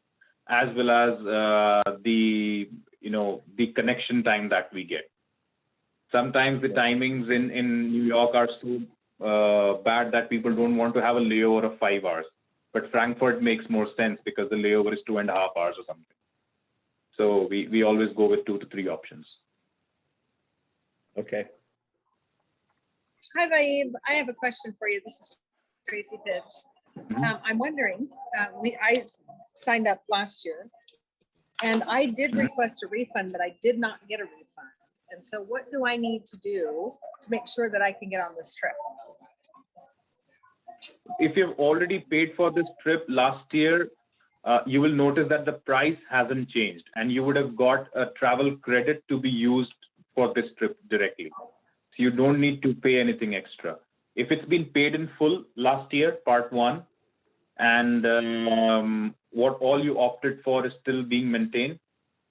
as well as the connection time that we get. Sometimes the timings in New York are so bad that people don't want to have a layover of 5 hours. But Frankfurt makes more sense because the layover is 2.5 hours or something. So we always go with 2 to 3 options. Okay. Hi, Vaib. I have a question for you. This is Tracy Pitch. I'm wondering, I signed up last year and I did request a refund, but I did not get a refund. And so what do I need to do to make sure that I can get on this trip? If you've already paid for this trip last year, you will notice that the price hasn't changed and you would have got a travel credit to be used for this trip directly. So you don't need to pay anything extra. If it's been paid in full last year, part 1, and what all you opted for is still being maintained,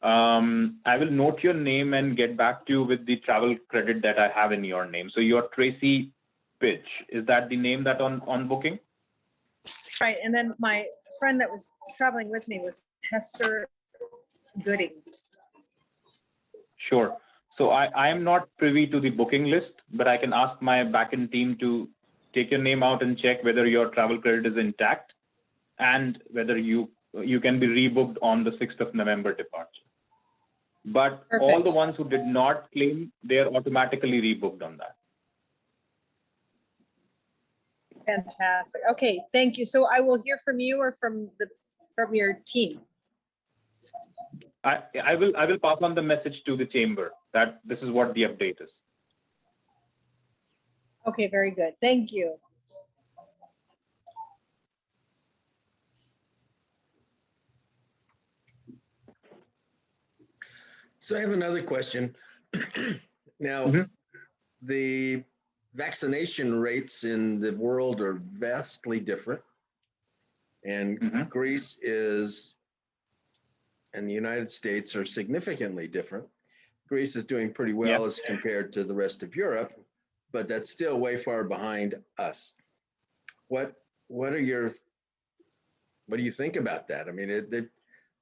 I will note your name and get back to you with the travel credit that I have in your name. So you're Tracy Pitch. Is that the name that on booking? Right. And then my friend that was traveling with me was Hester Gooding. Sure. So I am not privy to the booking list, but I can ask my backend team to take your name out and check whether your travel credit is intact and whether you can be rebooked on the 6th of November departure. But Perfect. All the ones who did not claim, they are automatically rebooked on that. Fantastic. Okay, thank you. So I will hear from you or from your team. I will pass on the message to the chamber that this is what the update is. Okay, very good. Thank you. So I have another question. Now, the vaccination rates in the world are vastly different. And Greece and the United States are significantly different. Greece is doing pretty well as compared to the rest of Europe, but that's still way far behind us. What do you think about that? I mean,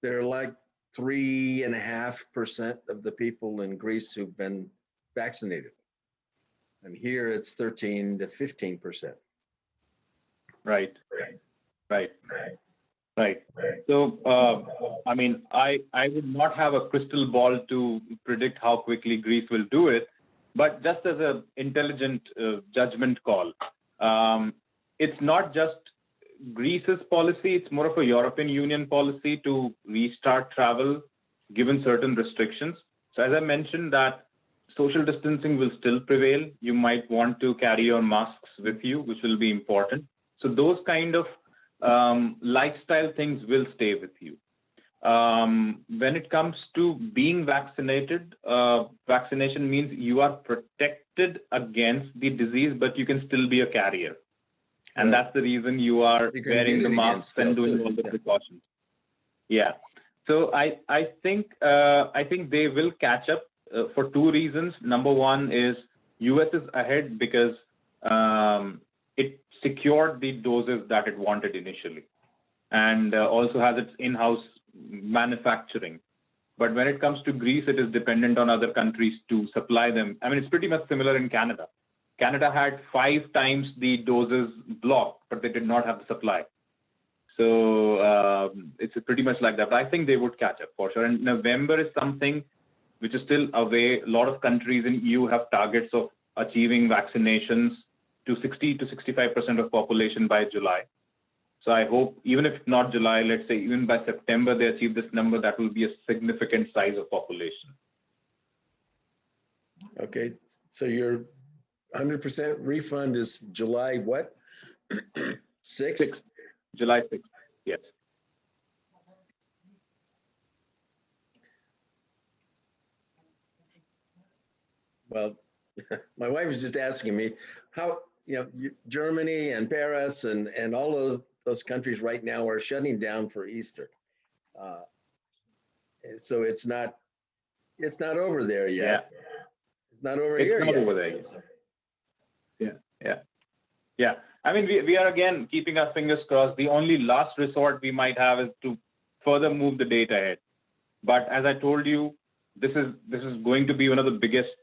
They're like 3.5% of the people in Greece who've been vaccinated. And here it's 13 to 15%. Right. So, I mean, I would not have a crystal ball to predict how quickly Greece will do it, but just as an intelligent judgment call, it's not just Greece's policy, it's more of a European Union policy to restart travel given certain restrictions. So as I mentioned that social distancing will still prevail. You might want to carry your masks with you, which will be important. So those kind of lifestyle things will stay with you. When it comes to being vaccinated, vaccination means you are protected against the disease, but you can still be a carrier. And that's the reason you are wearing the mask and doing all the precautions. Yeah. So I think they will catch up for two reasons. Number one is US is ahead because it secured the doses that it wanted initially, and also has its in-house manufacturing. But when it comes to Greece, it is dependent on other countries to supply them. I mean, it's pretty much similar in Canada. Canada had 5 times the doses blocked, but they did not have the supply. So it's pretty much like that. But I think they would catch up for sure. And November is something which is still away. A lot of countries in EU have targets of achieving vaccinations to 60 to 65% of population by July. So I hope, even if not July, let's say even by September, they achieve this number, that will be a significant size of population. Okay, so your 100% refund is July what? 6th? July 6th, yes. Well, my wife was just asking me how, Germany and Paris and all those countries right now are shutting down for Easter. And so it's not over there yet. Yeah. It's not over it's here not yet. Over there yet. Yeah. I mean, we are again keeping our fingers crossed. The only last resort we might have is to further move the date ahead. But as I told you, this is going to be one of the biggest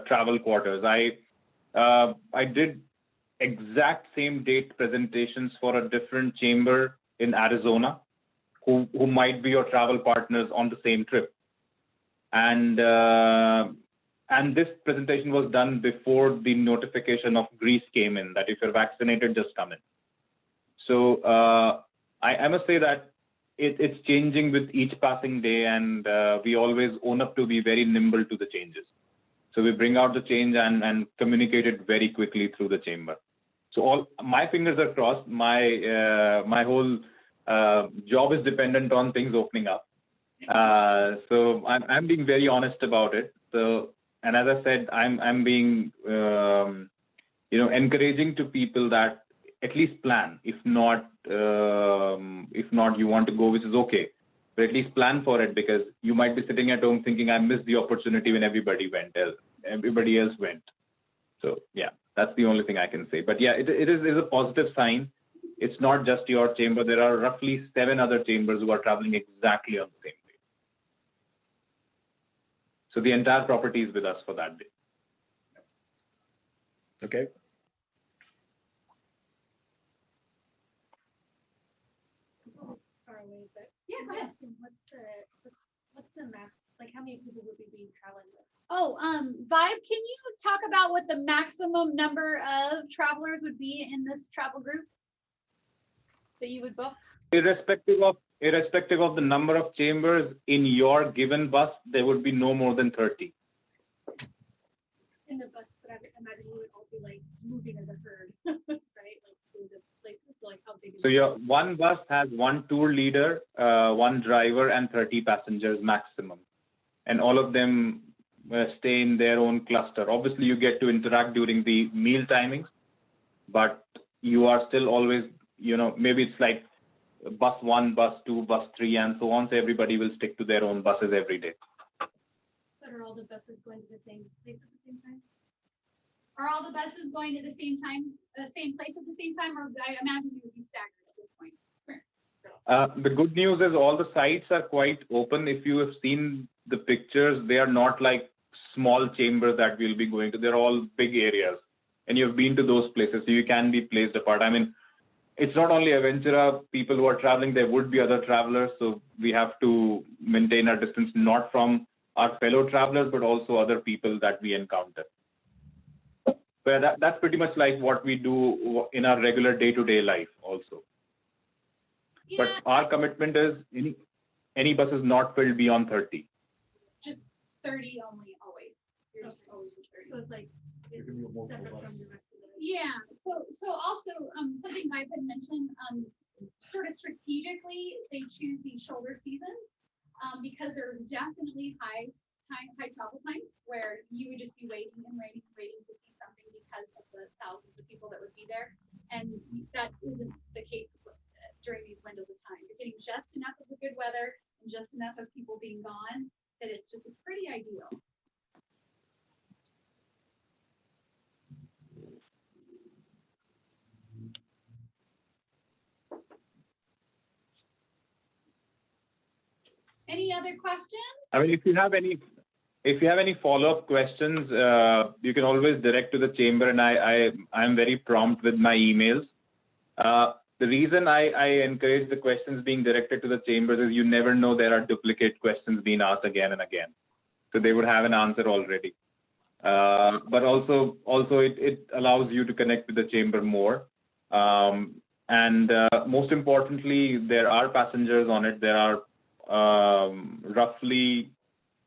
travel quarters. I did exact same date presentations for a different chamber in Arizona, who might be your travel partners on the same trip. And this presentation was done before the notification of Greece came in, that if you're vaccinated, just come in. So I must say that it's changing with each passing day, and we always own up to be very nimble to the changes. So we bring out the change and communicate it very quickly through the chamber. So my fingers are crossed. My whole job is dependent on things opening up. So I'm being very honest about it. So, and as I said, I'm being encouraging to people that at least plan. If not you want to go, which is okay, but at least plan for it, because you might be sitting at home thinking, I missed the opportunity when everybody else went. So yeah, that's the only thing I can say. But yeah, it is a positive sign. It's not just your chamber. There are roughly 7 other chambers who are traveling exactly on the same day. So the entire property is with us for that day. Okay. Yeah, go ahead. What's the max? Like, how many people would we be traveling with? Oh, Vaib, can you talk about what the maximum number of travelers would be in this travel group that you would book? Irrespective of the number of chambers in your given bus, there would be no more than 30. In the bus, but I imagine we would all be like moving as a herd, right? Like to the places. So like how big is So your one bus has 1 tour leader, 1 driver, and 30 passengers maximum, and all of them stay in their own cluster. Obviously, you get to interact during the meal timings, but you are still always, maybe it's like bus 1, bus 2, bus 3, and so on. So everybody will stick to their own buses every day. But are all the buses going to the same place at the same time? Are all the buses going to the same place at the same time, or I imagine they would be staggered at this point? The good news is all the sites are quite open. If you have seen the pictures, they are not like small chambers that we'll be going to. They're all big areas, and you've been to those places, so you can be placed apart. I mean, it's not only Aventura people who are traveling, there would be other travelers, so we have to maintain our distance, not from our fellow travelers, but also other people that we encounter. But that's pretty much like what we do in our regular day-to-day life also. Yeah, But our commitment is any bus is not filled beyond 30. just 30 only, always. You're just always with 30. So it's like it's separate from the rest of the. Yeah. So also something I've had mentioned, sort of strategically, they choose these shoulder seasons because there's definitely high travel times where you would just be waiting to see something because of the thousands of people that would be there, and that isn't the case during these windows of time. You're getting just enough of the good weather and just enough of people being gone that it's pretty ideal. Any other questions? I mean, if you have any follow-up questions, you can always direct to the chamber, and I'm very prompt with my emails. The reason I encourage the questions being directed to the chambers is you never know, there are duplicate questions being asked again and again. So they would have an answer already. But also it allows you to connect with the chamber more. And most importantly, there are passengers on it. There are roughly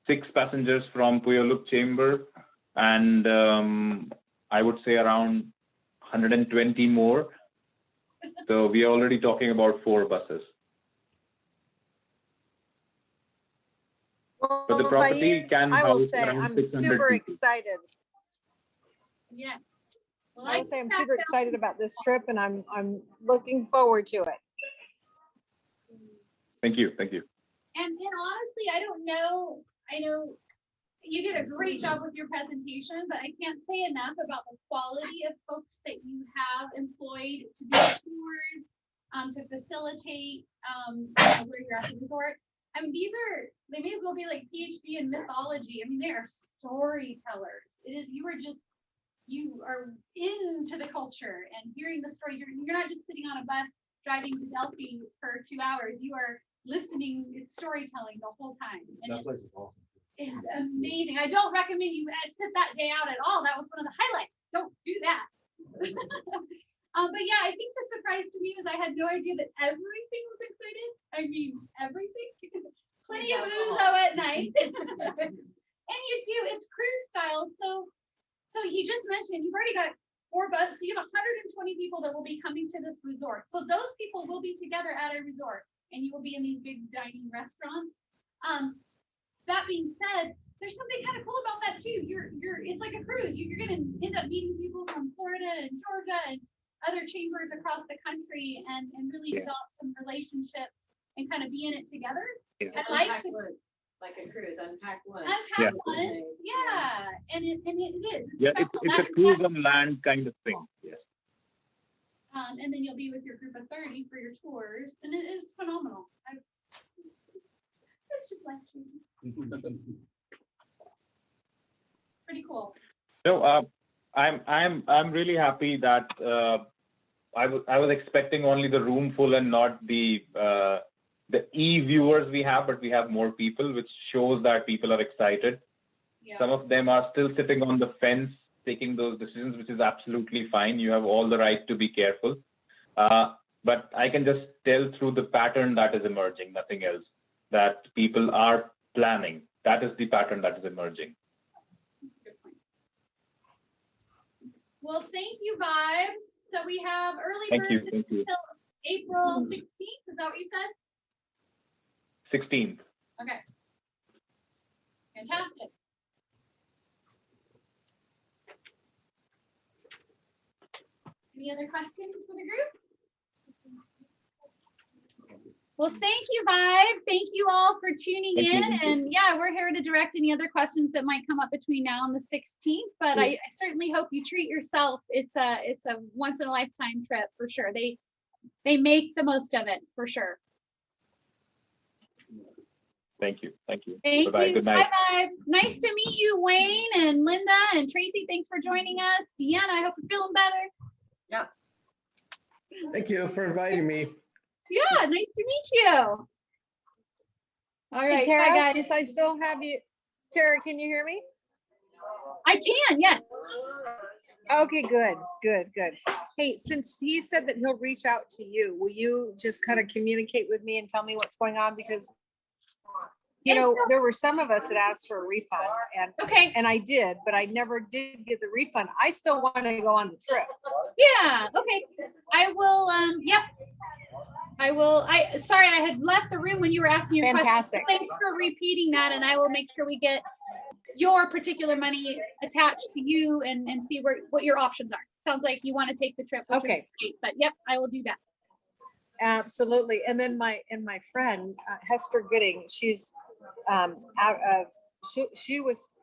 6 passengers from Puyallup chamber, and I would say around 120 more. So we are already talking about 4 buses. Well, But the property Vaib, can I will house say around I'm 600 super people. excited. Yes. Well, I will say I'm super excited about this trip, and I'm looking forward to it. Thank you. And honestly, I don't know. I know you did a great job with your presentation, but I can't say enough about the quality of folks that you have employed to do tours, to facilitate where you're at the resort. I mean, they may as well be like PhD in mythology. I mean, they are storytellers. You are into the culture and hearing the stories. You're not just sitting on a bus driving to Delphi for 2 hours. You are listening. It's storytelling the whole time. And That place is awesome. it's amazing. I don't recommend you sit that day out at all. That was one of the highlights. Don't do that. But yeah, I think the surprise to me was I had no idea that everything was included. I mean, everything. Plenty of ouzo at night. And you do, it's cruise style. So he just mentioned you've already got 4 buses. So you have 120 people that will be coming to this resort. So those people will be together at a resort, and you will be in these big dining restaurants. That being said, there's something kind of cool about that too. It's like a cruise. You're going to end up meeting people from Florida and Georgia and other chambers across the country, and really develop some relationships and kind of be in it together. Yeah. I like like a cruise, unpack once. Unpack once, yeah. And it is. Yeah, it's a cruise on land kind of thing. Yes. And then you'll be with your group of 30 for your tours, and it is phenomenal. It's just life-changing. Pretty cool. So I'm really happy that I was expecting only the room full and not the e-viewers we have, but we have more people, which shows that people are excited. Yeah. Some of them are still sitting on the fence, taking those decisions, which is absolutely fine. You have all the right to be careful. But I can just tell through the pattern that is emerging, nothing else, that people are planning. That is the pattern that is emerging. Good point. Well, thank you, Vaib. So we have early bird until April 16th. Is that what you said? 16th. Okay. Fantastic. Any other questions for the group? Well, thank you, Vaib. Thank you all for tuning in. And yeah, we're here to direct any other questions that might come up between now and the 16th. But I certainly hope you treat yourself. It's a once in a lifetime trip for sure. They make the most of it for sure. Thank you. Thank you. Thank Bye-bye. you. Good night. Bye-bye. Nice to meet you, Wayne and Linda and Tracy. Thanks for joining us. Deanna, I hope you're feeling better. Yep. Thank you for inviting me. Yeah, nice to meet you. All Hey, right, Tara, bye guys. since I still have you, Tara, can you hear me? I can, yes. Okay, good, good, good. Hey, since he said that he'll reach out to you, will you just kind of communicate with me and tell me what's going on? Because, you know, there were some of us that asked for a refund Okay. and I did, but I never did get the refund. I still want to go on the trip. Yeah, okay. I will, yep. Sorry, I had left the room when you were asking your Fantastic. question. Thanks for repeating that, and I will make sure we get your particular money attached to you and see what your options are. Sounds like you want to take the trip. Which Okay. is great, but yep, I will do that. Absolutely. And then my friend, Hester Gooding, she's out of,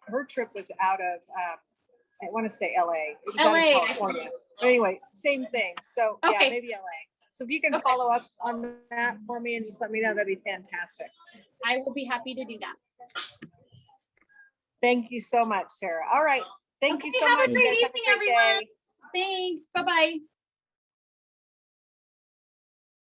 her trip was out of, I want to say LA. It was out of LA. California. But anyway, same thing. So yeah, Okay. maybe LA. So if you can Okay. follow up on that for me and just let me know, that'd be fantastic. I will be happy to do that. Thank you so much, Tara. All right. Thank you Okay, so have a much. You great guys have evening, a great everyone. day. Thanks. Bye-bye.